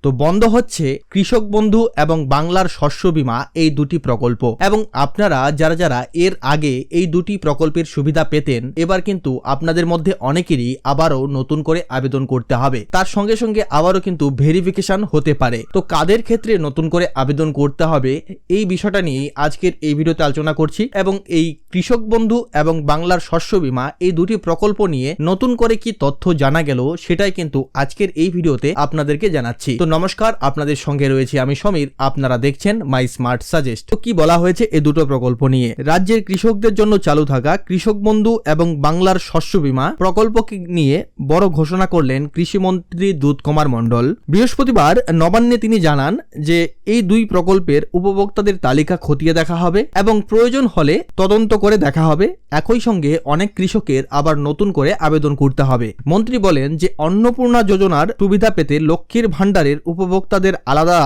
তো বন্ধ হচ্ছে কৃষক বন্ধু এবং বাংলার শস্য বীমা এই দুটি প্রকল্প। এবং আপনারা যারা যারা এর আগে এই দুটি প্রকল্পের সুবিধা পেতেন, এবার কিন্তু আপনাদের মধ্যে অনেকেরই আবারও নতুন করে আবেদন করতে হবে। তার সঙ্গে সঙ্গে আবারও কিন্তু ভেরিফিকেশন হতে পারে। তো কাদের ক্ষেত্রে নতুন করে আবেদন করতে হবে এই বিষয়টা নিয়ে আজকের এই ভিডিওতে আলোচনা করছি, এবং এই কৃষক বন্ধু এবং বাংলার শস্য বীমা এই দুটি প্রকল্প নিয়ে নতুন করে কি তথ্য জানা গেল সেটাই কিন্তু আজকের এই ভিডিওতে আপনাদেরকে জানাচ্ছি। তো নমস্কার, আপনাদের সঙ্গে রয়েছে আমি সমীর, আপনারা দেখছেন মাই স্মার্ট সাজেস্ট। তো কি বলা হয়েছে এই দুটো প্রকল্প নিয়ে? রাজ্যের কৃষকদের জন্য চালু থাকা কৃষক বন্ধু এবং বাংলার শস্য বীমা প্রকল্পকে নিয়ে বড় ঘোষণা করলেন কৃষিমন্ত্রী দুধকুমার মণ্ডল। বৃহস্পতিবার নবান্নে তিনি জানান যে এই দুই প্রকল্পের উপভোক্তাদের তালিকা খতিয়ে দেখা হবে এবং প্রয়োজন হলে তদন্ত করে দেখা হবে। একই সঙ্গে অনেক কৃষকের আবার নতুন করে আবেদন করতে হবে। মন্ত্রী বলেন যে অন্নপূর্ণা যোজনার সুবিধা পেতে লক্ষ্মীর ভাণ্ডারের উপভোক্তাদের আলাদা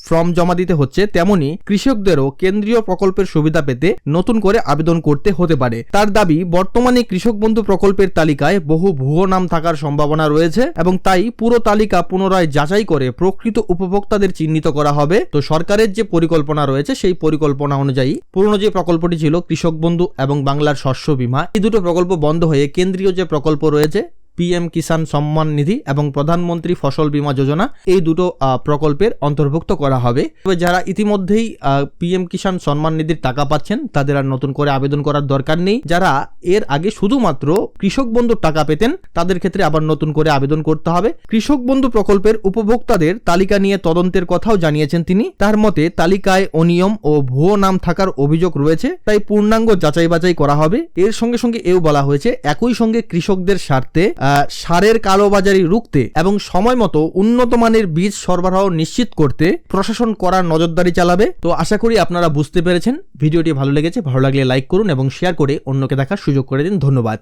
ফর্ম জমা দিতে হচ্ছে, তেমনি কৃষকদেরও কেন্দ্রীয় প্রকল্পের সুবিধা পেতে নতুন করে আবেদন করতে হতে পারে। তার দাবি, বর্তমানে কৃষক বন্ধু প্রকল্পের তালিকায় বহু ভুয়ো নাম থাকার সম্ভাবনা রয়েছে এবং তাই পুরো তালিকা পুনরায় যাচাই করে প্রকৃত উপভোক্তাদের চিহ্নিত করা হবে। তো সরকারের যে পরিকল্পনা রয়েছে সেই পরিকল্পনা অনুযায়ী পুরনো যে প্রকল্পটি ছিল কৃষক বন্ধু এবং বাংলার শস্য বীমা, এই দুটো প্রকল্প বন্ধ হয়ে কেন্দ্রীয় যে প্রকল্প রয়েছে পিএম কিষাণ সম্মান নিধি এবং প্রধানমন্ত্রী ফসল বীমা যোজনা, এই দুটো প্রকল্পের অন্তর্ভুক্ত করা হবে। তবে যারা ইতিমধ্যেই পিএম কিষাণ সম্মান নিধির টাকা পাচ্ছেন তাদের আর নতুন করে আবেদন করার দরকার নেই। যারা এর আগে শুধুমাত্র কৃষক বন্ধুর টাকা পেতেন তাদের ক্ষেত্রে আবার নতুন করে আবেদন করতে হবে। কৃষক বন্ধু প্রকল্পের উপভোক্তাদের তালিকা নিয়ে তদন্তের কথাও জানিয়েছেন তিনি। তার মতে তালিকায় অনিয়ম ও ভুয়ো নাম থাকার অভিযোগ রয়েছে, তাই পূর্ণাঙ্গ যাচাই বাছাই করা হবে। এর সঙ্গে সঙ্গে এও বলা হয়েছে একই সঙ্গে কৃষকদের স্বার্থে সারের কালোবাজারি রুখতে এবং সময় মতো উন্নত মানের বীজ সরবরাহ নিশ্চিত করতে প্রশাসন করার নজরদারি চালাবে। তো আশা করি আপনারা বুঝতে পেরেছেন। ভিডিওটি ভালো লেগেছে, ভালো লাগলে লাইক করুন এবং শেয়ার করে অন্যকে দেখার সুযোগ করে দিন। ধন্যবাদ।